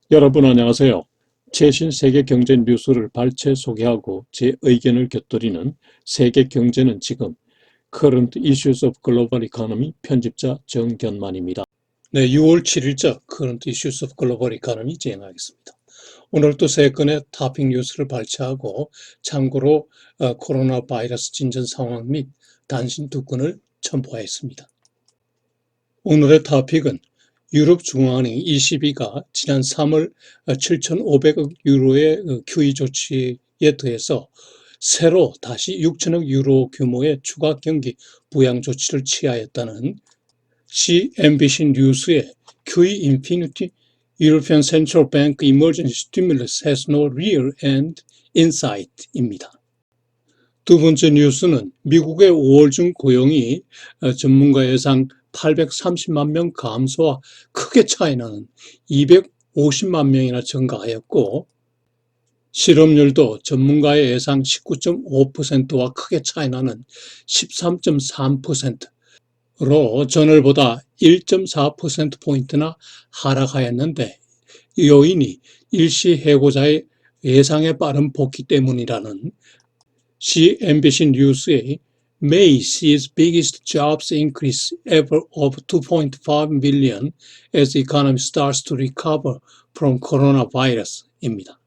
여러분 안녕하세요. 최신 세계 경제 뉴스를 발췌 소개하고 제 의견을 곁들이는 세계 경제는 지금 Current Issues of Global Economy 편집자 정견만입니다. 네, 6월 7일자 Current Issues of Global Economy 진행하겠습니다. 오늘도 세 건의 토픽 뉴스를 발췌하고 참고로 코로나 바이러스 진전 상황 및 단신 두 건을 첨부하였습니다. 오늘의 토픽은 유럽 중앙은행 ECB가 지난 3월 7,500억 유로의 QE 조치에 대해서 새로 다시 6천억 유로 규모의 추가 경기 부양 조치를 취하였다는 CNBC 뉴스의 QE Infinity European Central Bank Emergency Stimulus has no real end in sight입니다. 두 번째 뉴스는 미국의 5월 중 고용이 전문가 예상 830만 명 감소와 크게 차이나는 250만 명이나 증가하였고, 실업률도 전문가의 예상 19.5%와 크게 차이나는 13.3%로 전월보다 1.4%포인트나 하락하였는데, 요인이 일시 해고자의 예상에 빠른 복귀 때문이라는 CNBC 뉴스의 May sees biggest jobs increase ever of 2.5 million as the economy starts to recover from coronavirus입니다.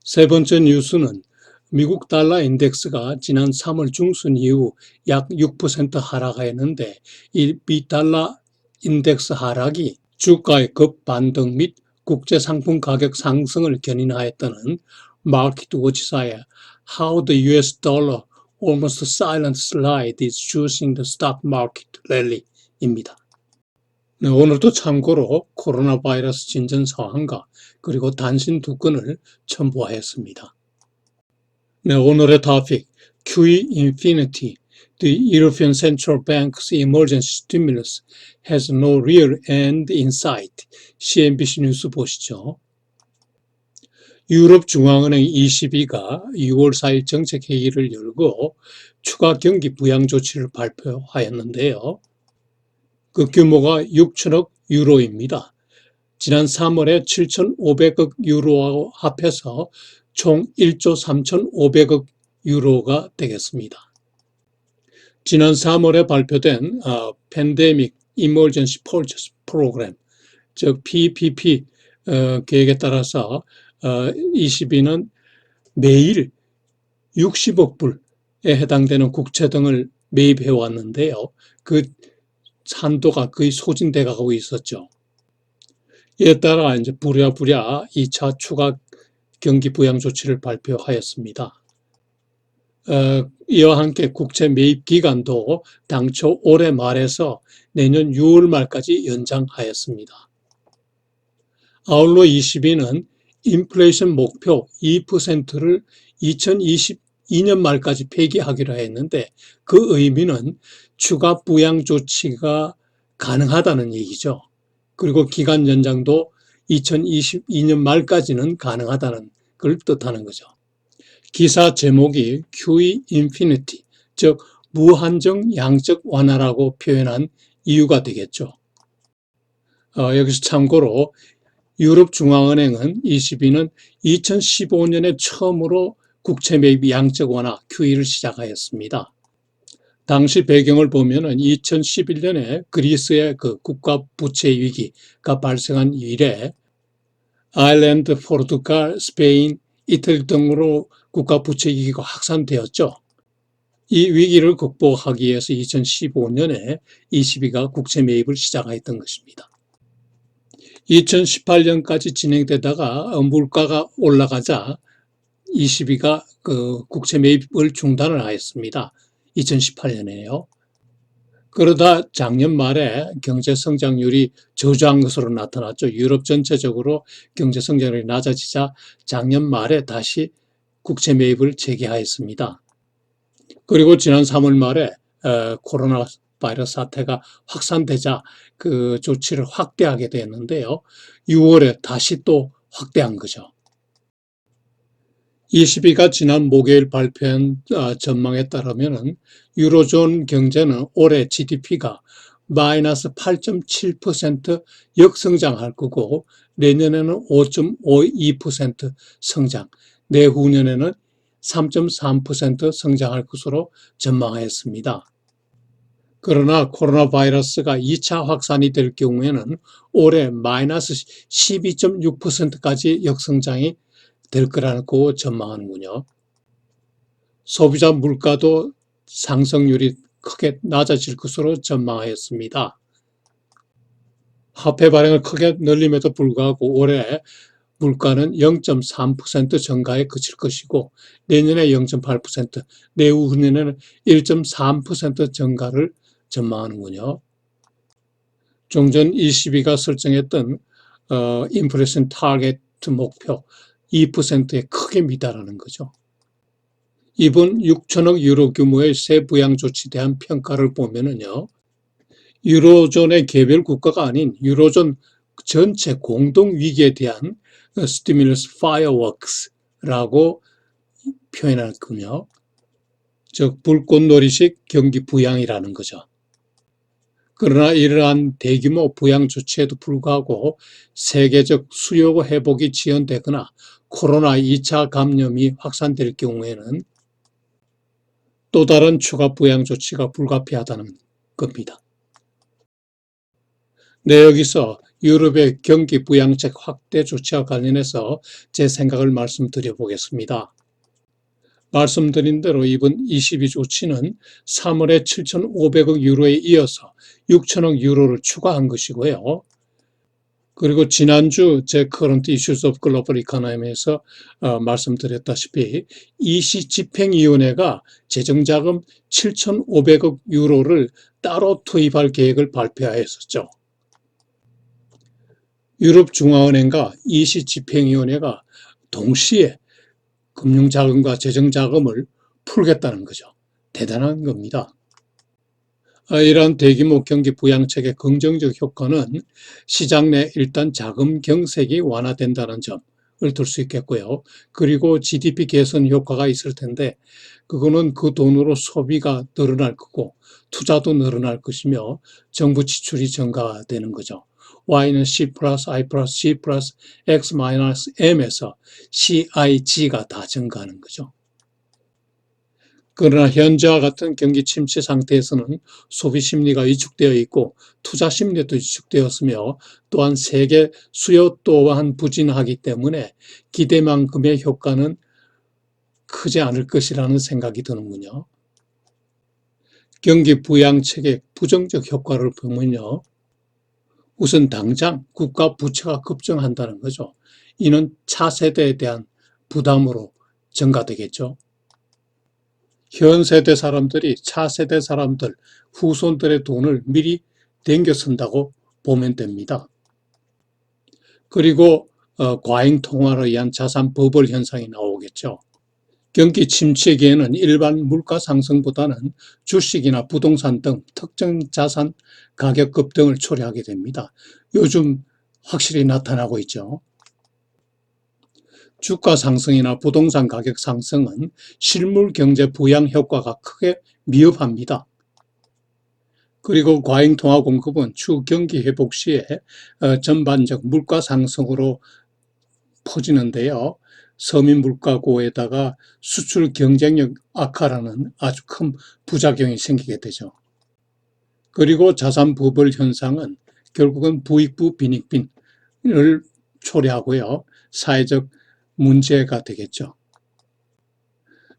세 번째 뉴스는 미국 달러 인덱스가 지난 3월 중순 이후 약 6% 하락하였는데 이 미달러 인덱스 하락이 주가의 급반등 및 국제 상품 가격 상승을 견인하였다는 마켓워치사의 How the US dollar almost silent slide is choosing the stock market rally입니다. 네, 오늘도 참고로 코로나 바이러스 진전 상황과 그리고 단신 두 건을 첨부하였습니다. 네, 오늘의 토픽 QE Infinity The European Central Bank's emergency stimulus has no real end in sight. CNBC 뉴스 보시죠. 유럽 중앙은행 ECB가 6월 4일 정책회의를 열고 추가 경기 부양 조치를 발표하였는데요. 그 규모가 6천억 유로입니다. 지난 3월에 7,500억 유로와 합해서 총 1조 3,500억 유로가 되겠습니다. 지난 3월에 발표된 Pandemic Emergency Purchase Program, 즉 PPP 계획에 따라서 ECB는 매일 60억 불에 해당되는 국채 등을 매입해 왔는데요. 그 한도가 거의 소진돼 가고 있었죠. 이에 따라 이제 부랴부랴 2차 추가 경기 부양 조치를 발표하였습니다. 이와 함께 국채 매입 기간도 당초 올해 말에서 내년 6월 말까지 연장하였습니다. 아울러 ECB는 인플레이션 목표 2%를 2022년 말까지 폐기하기로 했는데 그 의미는 추가 부양 조치가 가능하다는 얘기죠. 그리고 기간 연장도 2022년 말까지는 가능하다는 걸 뜻하는 거죠. 기사 제목이 QE Infinity, 즉 무한정 양적 완화라고 표현한 이유가 되겠죠. 여기서 참고로 유럽 중앙은행은 ECB는 2015년에 처음으로 국채 매입 양적 완화 QE를 시작하였습니다. 당시 배경을 보면은 2011년에 그리스의 그 국가 부채 위기가 발생한 이래 아일랜드, 포르투갈, 스페인, 이태리 등으로 국가 부채 위기가 확산되었죠. 이 위기를 극복하기 위해서 2015년에 ECB가 국채 매입을 시작했던 것입니다. 2018년까지 진행되다가 물가가 올라가자 ECB가 그 국채 매입을 중단을 하였습니다. 2018년에요. 그러다 작년 말에 경제 성장률이 저조한 것으로 나타났죠. 유럽 전체적으로 경제 성장률이 낮아지자 작년 말에 다시 국채 매입을 재개하였습니다. 그리고 지난 3월 말에 코로나 바이러스 사태가 확산되자 그 조치를 확대하게 됐는데요. 6월에 다시 또 확대한 거죠. ECB가 지난 목요일 발표한 전망에 따르면 유로존 경제는 올해 GDP가 마이너스 8.7% 역성장할 거고 내년에는 5.52% 성장, 내후년에는 3.3% 성장할 것으로 전망하였습니다. 그러나 코로나 바이러스가 2차 확산이 될 경우에는 올해 마이너스 12.6%까지 역성장이 될 거라고 전망하는군요. 소비자 물가도 상승률이 크게 낮아질 것으로 전망하였습니다. 화폐 발행을 크게 늘림에도 불구하고 올해 물가는 0.3% 증가에 그칠 것이고 내년에 0.8%, 내후년에는 1.3% 증가를 전망하는군요. 종전 22가 설정했던 인플레이션 타겟 목표 2%에 크게 미달하는 거죠. 이번 6천억 유로 규모의 새 부양 조치에 대한 평가를 보면은요, 유로존의 개별 국가가 아닌 유로존 전체 공동 위기에 대한 스티뮬러스 파이어워크스라고 표현했군요. 즉 불꽃놀이식 경기 부양이라는 거죠. 그러나 이러한 대규모 부양 조치에도 불구하고 세계적 수요 회복이 지연되거나 코로나 2차 감염이 확산될 경우에는 또 다른 추가 부양 조치가 불가피하다는 겁니다. 네, 여기서 유럽의 경기 부양책 확대 조치와 관련해서 제 생각을 말씀드려 보겠습니다. 말씀드린 대로 이번 22 조치는 3월에 7,500억 유로에 이어서 6천억 유로를 추가한 것이고요. 그리고 지난주 제 Current Issues of Global Economy에서 말씀드렸다시피 EC 집행위원회가 재정자금 7,500억 유로를 따로 투입할 계획을 발표하였었죠. 유럽중앙은행과 EC 집행위원회가 동시에 금융자금과 재정자금을 풀겠다는 거죠. 대단한 겁니다. 이러한 대규모 경기 부양책의 긍정적 효과는 시장 내 일단 자금 경색이 완화된다는 점을 들 수 있겠고요. 그리고 GDP 개선 효과가 있을 텐데 그거는 그 돈으로 소비가 늘어날 거고 투자도 늘어날 것이며 정부 지출이 증가되는 거죠. Y는 C 플러스 I 플러스 G 플러스 X 마이너스 M에서 CIG가 다 증가하는 거죠. 그러나 현재와 같은 경기 침체 상태에서는 소비 심리가 위축되어 있고 투자 심리도 위축되었으며 또한 세계 수요 또한 부진하기 때문에 기대만큼의 효과는 크지 않을 것이라는 생각이 드는군요. 경기 부양책의 부정적 효과를 보면요. 우선 당장 국가 부채가 급증한다는 거죠. 이는 차세대에 대한 부담으로 증가되겠죠. 현 세대 사람들이 차세대 사람들, 후손들의 돈을 미리 댕겨 쓴다고 보면 됩니다. 그리고 과잉 통화로 의한 자산 버블 현상이 나오겠죠. 경기 침체기에는 일반 물가 상승보다는 주식이나 부동산 등 특정 자산 가격 급등을 초래하게 됩니다. 요즘 확실히 나타나고 있죠. 주가 상승이나 부동산 가격 상승은 실물 경제 부양 효과가 크게 미흡합니다. 그리고 과잉 통화 공급은 추후 경기 회복 시에 전반적 물가 상승으로 퍼지는데요. 서민 물가고에다가 수출 경쟁력 악화라는 아주 큰 부작용이 생기게 되죠. 그리고 자산 버블 현상은 결국은 부익부 빈익빈을 초래하고요. 사회적 문제가 되겠죠.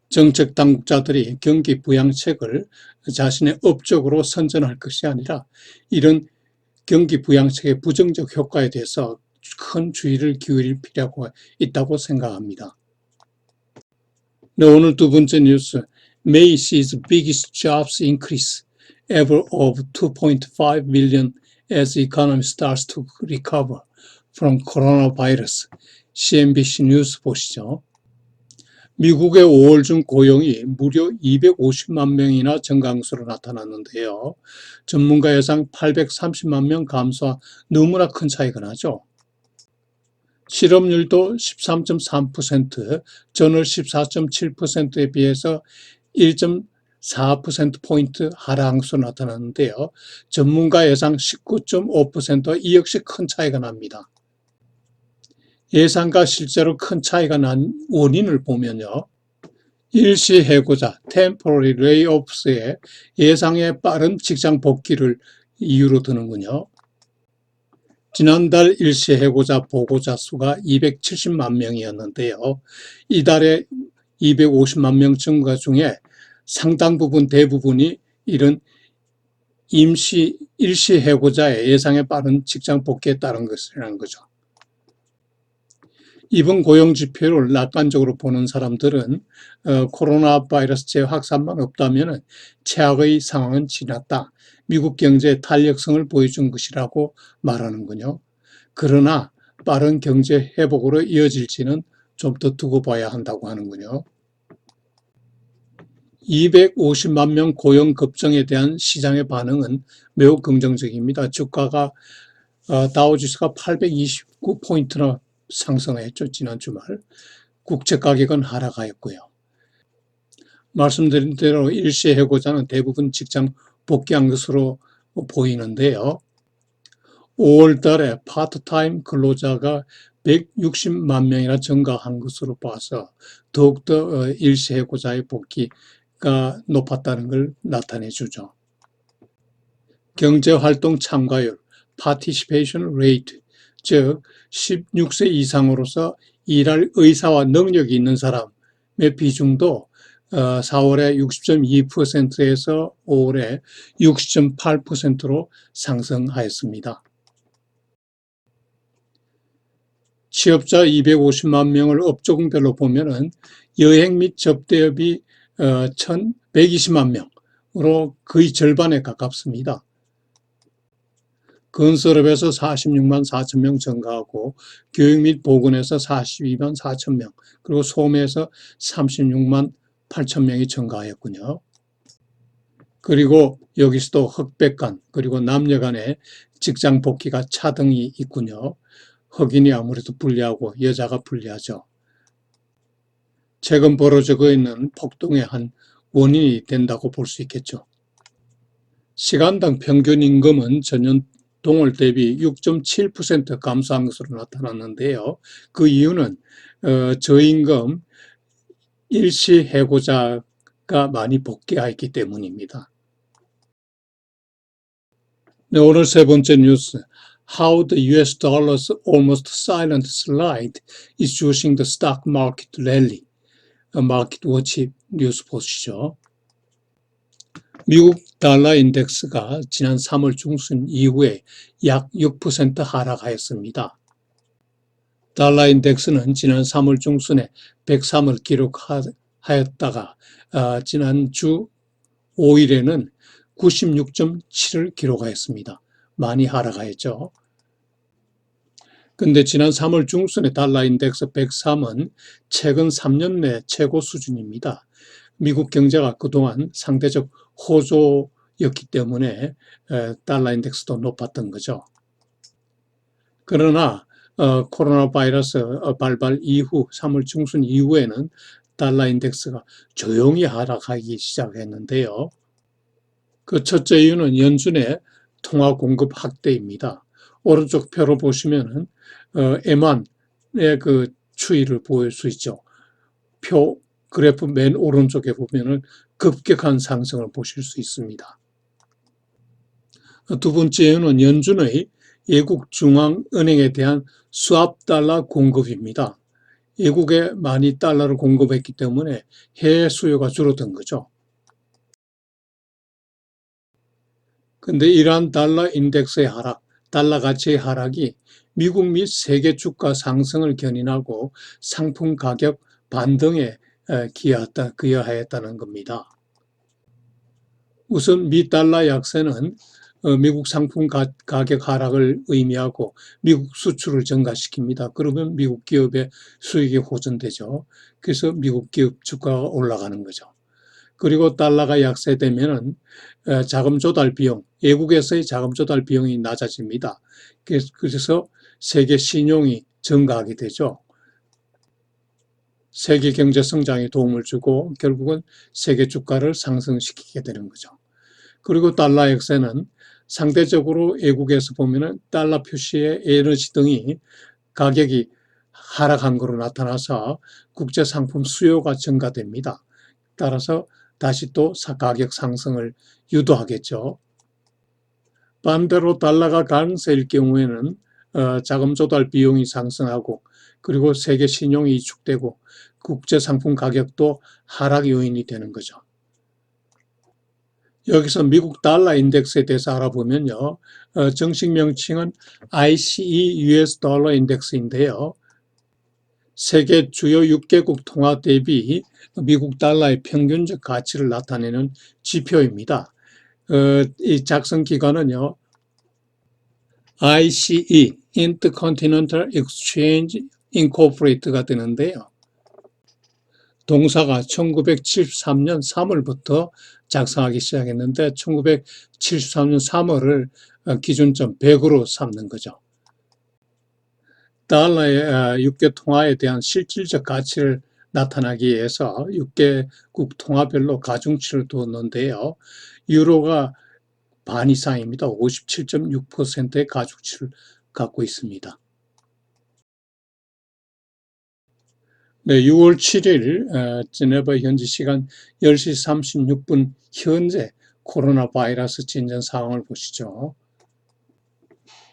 정책 당국자들이 경기 부양책을 자신의 업적으로 선전할 것이 아니라 이런 경기 부양책의 부정적 효과에 대해서 큰 주의를 기울일 필요가 있다고 생각합니다. 네, 오늘 두 번째 뉴스, May sees biggest jobs increase ever of 2.5 million as the economy starts to recover from coronavirus. CNBC 뉴스 보시죠. 미국의 5월 중 고용이 무려 250만 명이나 증가한 것으로 나타났는데요. 전문가 예상 830만 명 감소와 너무나 큰 차이가 나죠. 실업률도 13.3%, 전월 14.7%에 비해서 4%포인트 하락수 나타났는데요. 전문가 예상 19.5%, 이 역시 큰 차이가 납니다. 예상과 실제로 큰 차이가 난 원인을 보면요. 일시 해고자 (temporary layoffs의) 예상에 빠른 직장 복귀를 이유로 드는군요. 지난달 일시 해고자 보고자 수가 270만 명이었는데요. 이달에 250만 명 증가 중에 상당 부분 대부분이 이런 일시 해고자의 예상에 빠른 직장 복귀에 따른 것이라는 거죠. 이번 고용지표를 낙관적으로 보는 사람들은 코로나 바이러스 재확산만 없다면 최악의 상황은 지났다. 미국 경제의 탄력성을 보여준 것이라고 말하는군요. 그러나 빠른 경제 회복으로 이어질지는 좀 더 두고 봐야 한다고 하는군요. 250만 명 고용 급증에 대한 시장의 반응은 매우 긍정적입니다. 주가가 다우지수가 829포인트나 상승했죠. 지난 주말. 국채 가격은 하락하였고요. 말씀드린 대로 일시 해고자는 대부분 직장 복귀한 것으로 보이는데요. 5월 달에 파트타임 근로자가 160만 명이나 증가한 것으로 봐서 더욱더 일시 해고자의 복귀가 높았다는 걸 나타내 주죠. 경제활동 참가율 (participation rate), 즉 16세 이상으로서 일할 의사와 능력이 있는 사람의 비중도 4월에 60.2%에서 5월에 60.8%로 상승하였습니다. 취업자 250만 명을 업종별로 보면은 여행 및 접대업이 120만 명으로 거의 절반에 가깝습니다. 건설업에서 46만 4천 명 증가하고 교육 및 보건에서 42만 4천 명, 그리고 소매에서 36만 8천 명이 증가하였군요. 그리고 여기서도 흑백 간, 그리고 남녀 간의 직장 복귀가 차등이 있군요. 흑인이 아무래도 불리하고 여자가 불리하죠. 최근 벌어지고 있는 폭동의 한 원인이 된다고 볼 수 있겠죠. 시간당 평균 임금은 전년 동월 대비 6.7% 감소한 것으로 나타났는데요. 그 이유는 저임금 일시 해고자가 많이 복귀했기 때문입니다. 네, 오늘 세 번째 뉴스. How the US dollar's almost silent slide is juicing the stock market rally. 마켓 워치 뉴스 보시죠. 미국 달러 인덱스가 지난 3월 중순 이후에 약 6% 하락하였습니다. 달러 인덱스는 지난 3월 중순에 103을 기록하였다가 지난 주 5일에는 96.7을 기록하였습니다. 많이 하락하였죠. 근데 지난 3월 중순에 달러 인덱스 103은 최근 3년 내 최고 수준입니다. 미국 경제가 그동안 상대적 호조였기 때문에 달러 인덱스도 높았던 거죠. 그러나 코로나 바이러스 발발 이후 3월 중순 이후에는 달러 인덱스가 조용히 하락하기 시작했는데요. 그 첫째 이유는 연준의 통화 공급 확대입니다. 오른쪽 표로 보시면은 M1의 그 추이를 볼 수 있죠. 표 그래프 맨 오른쪽에 보면은 급격한 상승을 보실 수 있습니다. 두 번째 이유는 연준의 외국 중앙은행에 대한 수합 달러 공급입니다. 외국에 많이 달러를 공급했기 때문에 해외 수요가 줄어든 거죠. 근데 이러한 달러 인덱스의 하락, 달러 가치의 하락이 미국 및 세계 주가 상승을 견인하고 상품 가격 반등에 기여하였다는 겁니다. 우선 미 달러 약세는 미국 상품 가격 하락을 의미하고 미국 수출을 증가시킵니다. 그러면 미국 기업의 수익이 호전되죠. 그래서 미국 기업 주가가 올라가는 거죠. 그리고 달러가 약세되면은 자금 조달 비용, 외국에서의 자금 조달 비용이 낮아집니다. 그래서 세계 신용이 증가하게 되죠. 세계 경제 성장에 도움을 주고 결국은 세계 주가를 상승시키게 되는 거죠. 그리고 달러 약세는 상대적으로 외국에서 보면은 달러 표시의 에너지 등이 가격이 하락한 것으로 나타나서 국제 상품 수요가 증가됩니다. 따라서 다시 또 가격 상승을 유도하겠죠. 반대로 달러가 강세일 경우에는 자금 조달 비용이 상승하고 그리고 세계 신용이 위축되고 국제 상품 가격도 하락 요인이 되는 거죠. 여기서 미국 달러 인덱스에 대해서 알아보면요. 정식 명칭은 ICE US 달러 인덱스인데요. 세계 주요 6개국 통화 대비 미국 달러의 평균적 가치를 나타내는 지표입니다. 이 작성 기관은요. ICE, Intercontinental Exchange Incorporated가 되는데요. 동사가 1973년 3월부터 작성하기 시작했는데 1973년 3월을 기준점 100으로 삼는 거죠. 달러의 6개 통화에 대한 실질적 가치를 나타나기 위해서 6개국 통화별로 가중치를 두었는데요. 유로가 반 이상입니다. 57.6%의 가중치를 갖고 있습니다. 네, 6월 7일 제네바 현지 시간 10시 36분 현재 코로나 바이러스 진전 상황을 보시죠.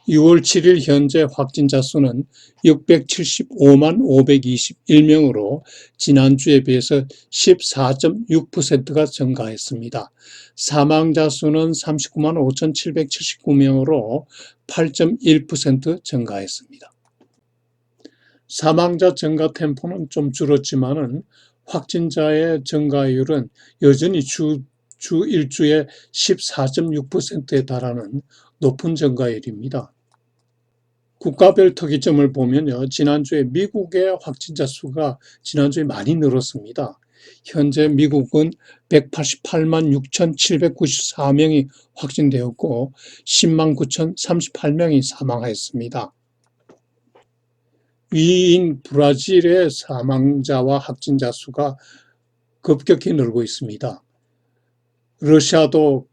6월 7일 현재 확진자 수는 675만 521명으로 지난주에 비해서 14.6%가 증가했습니다. 사망자 수는 39만 5,779명으로 8.1% 증가했습니다. 사망자 증가 템포는 좀 줄었지만은 확진자의 증가율은 여전히 주 일주에 14.6%에 달하는 높은 증가율입니다. 국가별 특이점을 보면요. 지난주에 미국의 확진자 수가 지난주에 많이 늘었습니다. 현재 미국은 188만 6,794명이 확진되었고 10만 9,038명이 사망하였습니다. 위인 브라질의 사망자와 확진자 수가 급격히 늘고 있습니다. 러시아도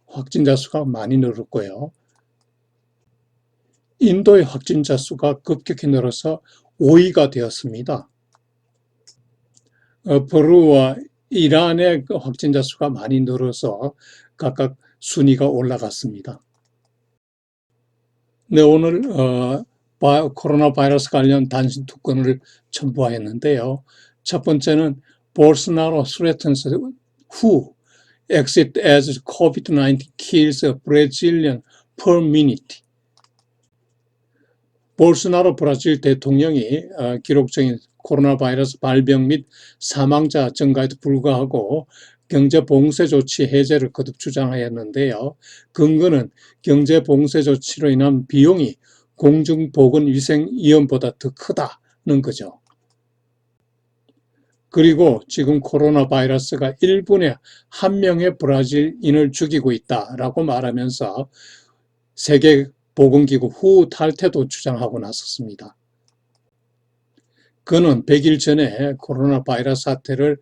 확진자 수가 많이 늘었고요. 인도의 확진자 수가 급격히 늘어서 5위가 되었습니다. 페루와 이란의 확진자 수가 많이 늘어서 각각 순위가 올라갔습니다. 네, 오늘 코로나 바이러스 관련 단신 두 건을 첨부하였는데요. 첫 번째는 Bolsonaro threatens who exit as COVID-19 kills a Brazilian per minute. 볼소나로 브라질 대통령이 기록적인 코로나 바이러스 발병 및 사망자 증가에도 불구하고 경제 봉쇄 조치 해제를 거듭 주장하였는데요. 근거는 경제 봉쇄 조치로 인한 비용이 공중보건위생위험보다 더 크다는 거죠. 그리고 지금 코로나 바이러스가 1분에 1명의 브라질인을 죽이고 있다라고 말하면서 세계보건기구 WHO 탈퇴도 주장하고 나섰습니다. 그는 100일 전에 코로나 바이러스 사태를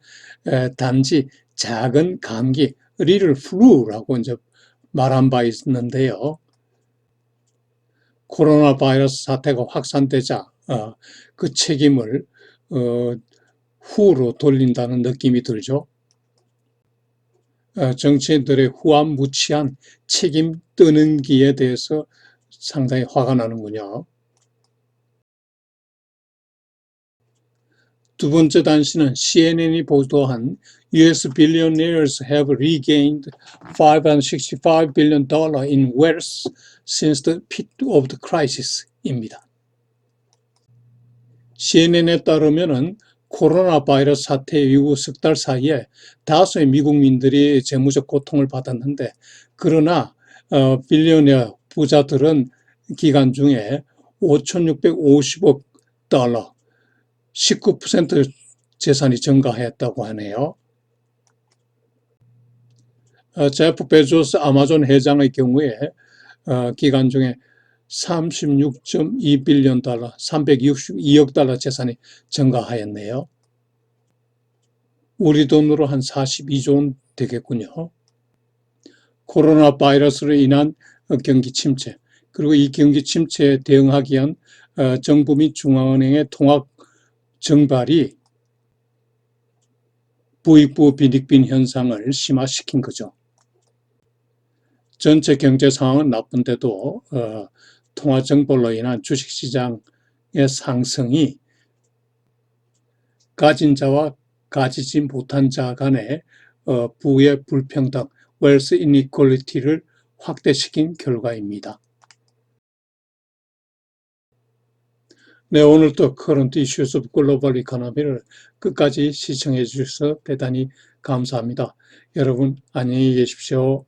단지 작은 감기, 리를 플루라고 이제 말한 바 있는데요. 코로나 바이러스 사태가 확산되자 그 책임을 후로 돌린다는 느낌이 들죠. 정치인들의 후안무치한 책임 떠넘기에 대해서 상당히 화가 나는군요. 두 번째 단신은 CNN이 보도한 US billionaires have regained $565 billion in wealth since the peak of the crisis입니다. CNN에 따르면은 코로나 바이러스 사태 이후 석 달 사이에 다수의 미국민들이 재무적 고통을 받았는데 그러나 빌리언어 부자들은 기간 중에 5,650억 달러 19% 재산이 증가했다고 하네요. 제프 베조스 아마존 회장의 경우에 기간 중에 36.2빌리언 달러, 362억 달러 재산이 증가하였네요. 우리 돈으로 한 42조 원 되겠군요. 코로나 바이러스로 인한 경기 침체, 그리고 이 경기 침체에 대응하기 위한 정부 및 중앙은행의 통화 증발이 부익부 빈익빈 현상을 심화시킨 거죠. 전체 경제 상황은 나쁜데도 통화 증발로 인한 주식시장의 상승이 가진 자와 가지지 못한 자 간의 부의 불평등, 웰스 이니퀄리티를 확대시킨 결과입니다. 네, 오늘도 커런트 이슈스 오브 글로벌 이코노미를 끝까지 시청해 주셔서 대단히 감사합니다. 여러분 안녕히 계십시오.